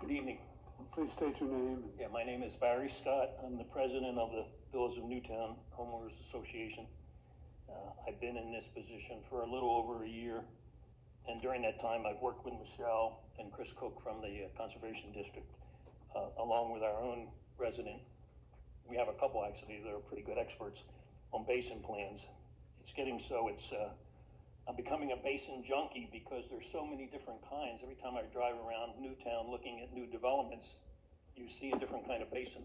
Good evening. Please state your name. Yeah, my name is Barry Scott. I'm the president of the Village of Newtown Homeowners Association. I've been in this position for a little over a year. And during that time, I've worked with Michelle and Chris Cook from the Conservation District, along with our own resident. We have a couple actually that are pretty good experts on basin plans. It's getting so I'm becoming a basin junkie because there's so many different kinds. Every time I drive around Newtown looking at new developments, you see a different kind of basin.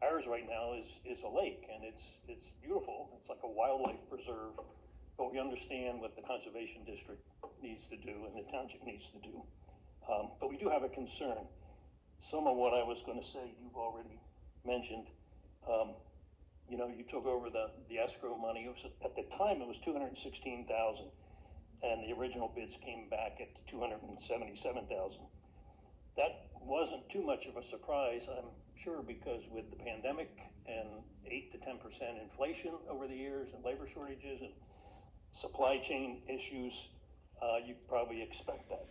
Ours right now is a lake, and it's beautiful. It's like a wildlife preserve, but we understand what the Conservation District needs to do and the township needs to do. But we do have a concern. Some of what I was going to say, you've already mentioned. You took over the escrow money. It was, at the time, it was $216,000, and the original bids came back at $277,000. That wasn't too much of a surprise, I'm sure, because with the pandemic and 8 to 10% inflation over the years, and labor shortages and supply chain issues, you probably expect that.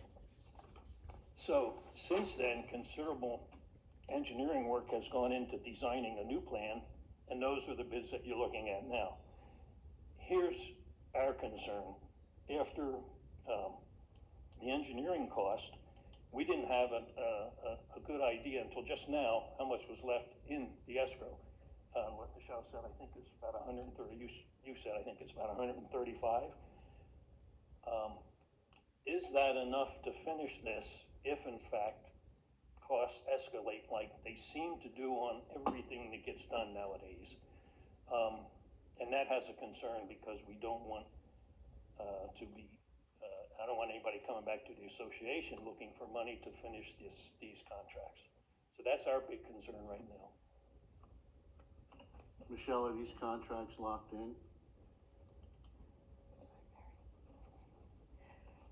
So since then, considerable engineering work has gone into designing a new plan, and those are the bids that you're looking at now. Here's our concern. After the engineering cost, we didn't have a good idea until just now how much was left in the escrow. What Michelle said, I think it's about 130. You said, I think it's about 135. Is that enough to finish this if, in fact, costs escalate like they seem to do on everything that gets done nowadays? And that has a concern because we don't want I don't want anybody coming back to the association looking for money to finish these contracts. So that's our big concern right now. Michelle, are these contracts locked in?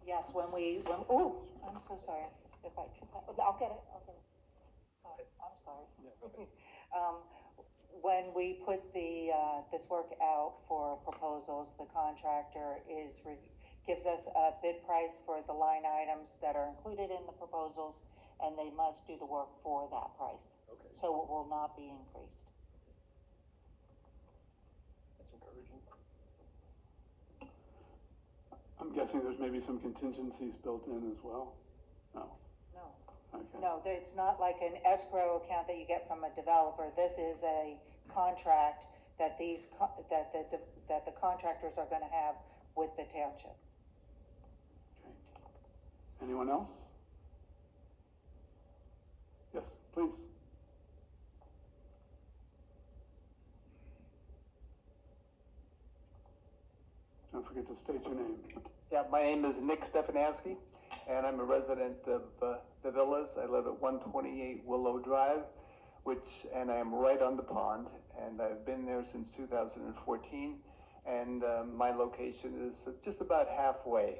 Yes, oh, I'm so sorry. I'll get it. Sorry, I'm sorry. Yeah, when we put this work out for proposals, the contractor gives us a bid price for the line items that are included in the proposals, and they must do the work for that price. Okay. So it will not be increased. That's encouraging. I'm guessing there's maybe some contingencies built in as well? No. No. Okay. No, it's not like an escrow account that you get from a developer. This is a contract that the contractors are going to have with the township. Okay. Anyone else? Yes, please. Don't forget to state your name. Yeah, my name is Nick Stefanowski, and I'm a resident of the Villas. I live at 128 Willow Drive, and I am right on the pond, and I've been there since 2014, and my location is just about halfway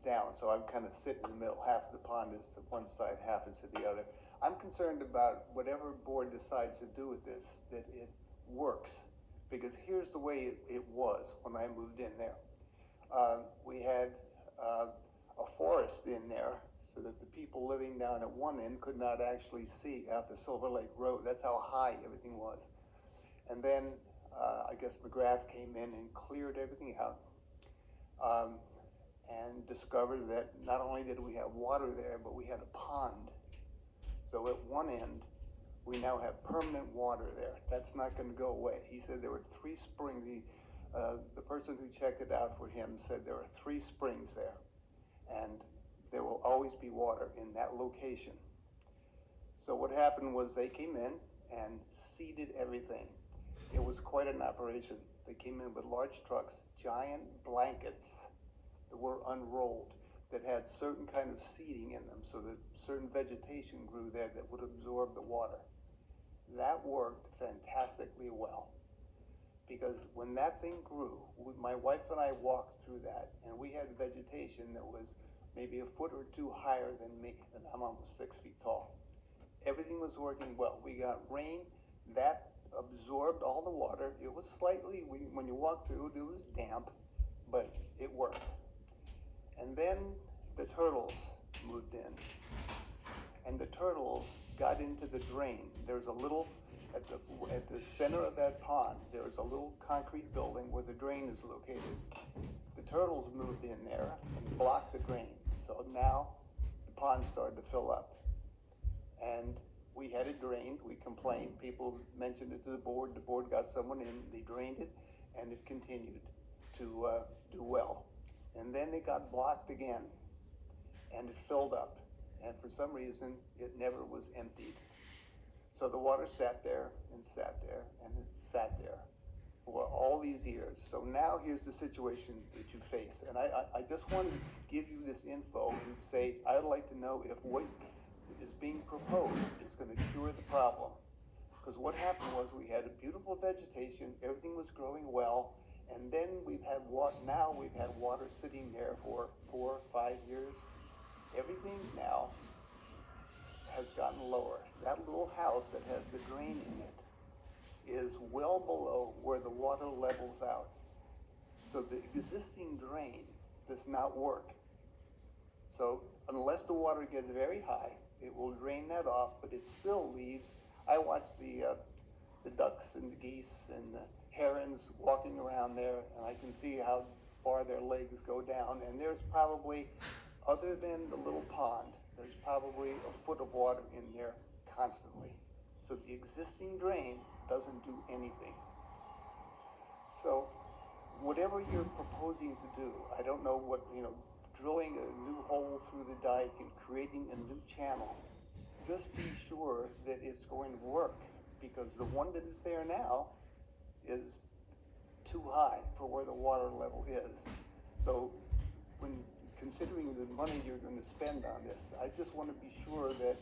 down, so I'm kind of sitting in the middle. Half of the pond is to one side, half is to the other. I'm concerned about whatever board decides to do with this, that it works, because here's the way it was when I moved in there. We had a forest in there so that the people living down at one end could not actually see out the Silver Lake Road. That's how high everything was. And then I guess McGrath came in and cleared everything out and discovered that not only did we have water there, but we had a pond. So at one end, we now have permanent water there. That's not going to go away. He said there were 3 springs. The person who checked it out for him said there are 3 springs there, and there will always be water in that location. So what happened was they came in and seeded everything. It was quite an operation. They came in with large trucks, giant blankets that were unrolled that had certain kind of seeding in them so that certain vegetation grew there that would absorb the water. That worked fantastically well, because when that thing grew, my wife and I walked through that, and we had vegetation that was maybe a foot or 2 higher than me, and I'm almost 6 feet tall. Everything was working well. We got rain, that absorbed all the water. It was slightly, when you walk through, it was damp, but it worked. And then the turtles moved in. and the turtles got into the drain. There's a little, at the center of that pond, there's a little concrete building where the drain is located. The turtles moved in there and blocked the drain. So now the pond started to fill up. And we had it drained, we complained, people mentioned it to the board got someone in, they drained it, and it continued to do well. And then it got blocked again, and it filled up. And for some reason, it never was emptied. So the water sat there, and it sat there for all these years. So now here's the situation that you face. And I just want to give you this info and say, I'd like to know if what is being proposed is going to cure the problem. Because what happened was we had a beautiful vegetation, everything was growing well, and then we've had water sitting there for 4 or 5 years. Everything now has gotten lower. That little house that has the drain in it is well below where the water levels out. So the existing drain does not work. So unless the water gets very high, it will drain that off, but it still leaves. I watch the ducks and the geese and the herons walking around there, and I can see how far their legs go down. And there's probably, other than the little pond, there's probably a foot of water in there constantly. So the existing drain doesn't do anything. So whatever you're proposing to do, I don't know what, drilling a new hole through the dike and creating a new channel, just be sure that it's going to work, because the one that is there now is too high for where the water level is. So when considering the money you're going to spend on this, I just want to be sure that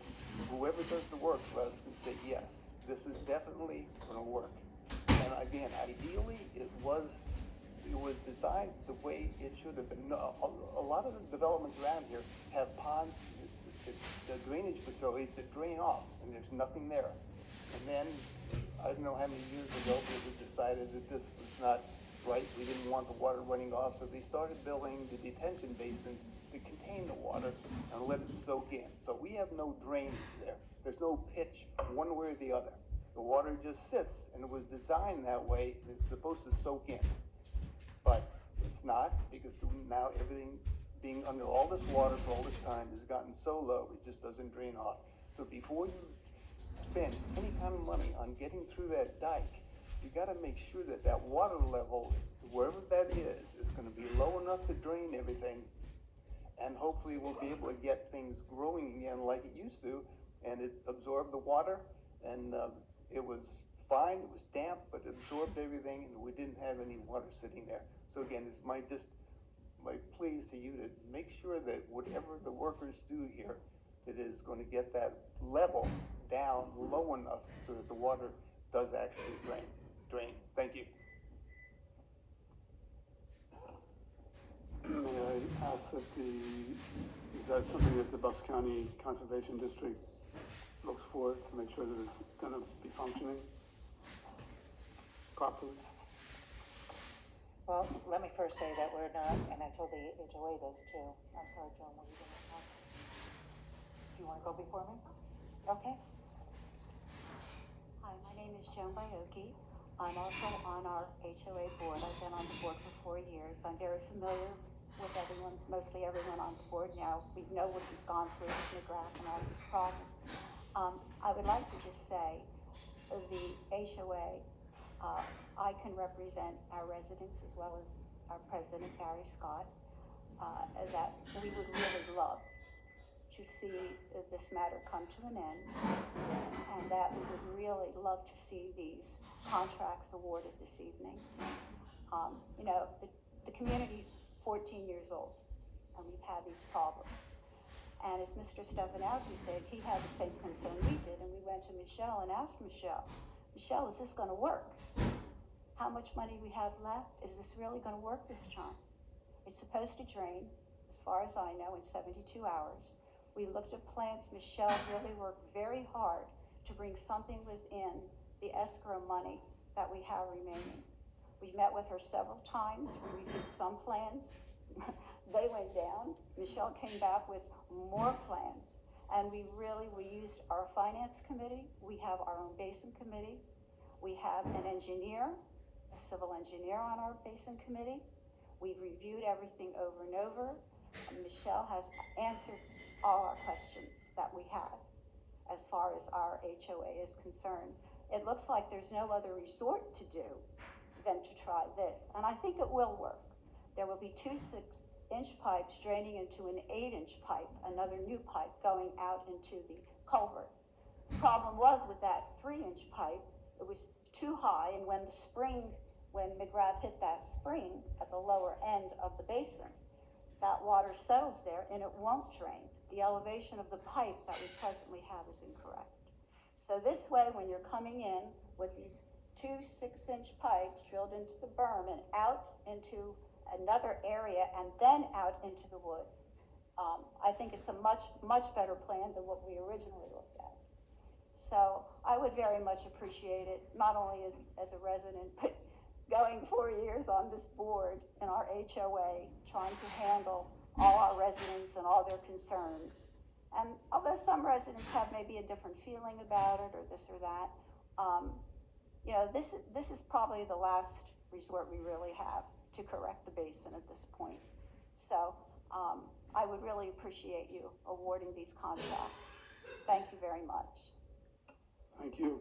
whoever does the work for us can say, yes, this is definitely going to work. And again, ideally, it was designed the way it should have been. A lot of the developments around here have ponds, the drainage facilities that drain off, and there's nothing there. And then, I don't know how many years ago, it was decided that this was not right. We didn't want the water running off, so they started building the detention basins to contain the water and let it soak in. So we have no drainage there. There's no pitch one way or the other. The water just sits, and it was designed that way, and it's supposed to soak in. But it's not, because now everything being under all this water for all this time has gotten so low, it just doesn't drain off. So before you spend any kind of money on getting through that dike, you got to make sure that that water level, wherever that is going to be low enough to drain everything, and hopefully we'll be able to get things growing again like it used to, and it absorbed the water, and it was fine, it was damp, but it absorbed everything, and we didn't have any water sitting there. So again, it's my pleas to you to make sure that whatever the workers do here, that is going to get that level down low enough so that the water does actually drain. Thank you. May I ask is that something that the Bucks County Conservation District looks for to make sure that it's going to be functioning properly? Well, let me first say that we're not, and I told the HOA this too. I'm sorry, Joan, what are you going to talk? Do you want to go before me? Okay. Hi, my name is Joan Bioki. I'm also on our HOA board. I've been on the board for 4 years. I'm very familiar with everyone, mostly everyone on the board now. We know what we've gone through with McGrath and all these problems. I would like to just say the HOA, I can represent our residents as well as our president, Barry Scott, that we would really love to see this matter come to an end, and that we would really love to see these contracts awarded this evening. The community's 14 years old, and we've had these problems. And as Mr. Stefanowski said, he had the same concern we did, and we went to Michelle and asked Michelle, is this going to work? How much money we have left? Is this really going to work this time? It's supposed to drain, as far as I know, in 72 hours. We looked at plans. Michelle really worked very hard to bring something within the escrow money that we have remaining. We met with her several times. We reviewed some plans. They went down. Michelle came back with more plans. And we used our finance committee, we have our own basin committee, we have an engineer, a civil engineer on our basin committee. We've reviewed everything over and over. And Michelle has answered all our questions that we had as far as our HOA is concerned. It looks like there's no other resort to do than to try this, and I think it will work. There will be 2 6-inch pipes draining into an 8-inch pipe, another new pipe going out into the culvert. Problem was with that 3-inch pipe, it was too high, and when McGrath hit that spring at the lower end of the basin, that water settles there and it won't drain. The elevation of the pipe that we presently have is incorrect. So this way, when you're coming in with these 2 6-inch pipes drilled into the berm and out into another area and then out into the woods, I think it's a much, much better plan than what we originally looked at. So I would very much appreciate it, not only as a resident, but going 4 years on this board in our HOA, trying to handle all our residents and all their concerns. And although some residents have maybe a different feeling about it or this or that, you know, this is probably the last resort we really have to correct the basin at this point. So I would really appreciate you awarding these contracts. Thank you very much. Thank you.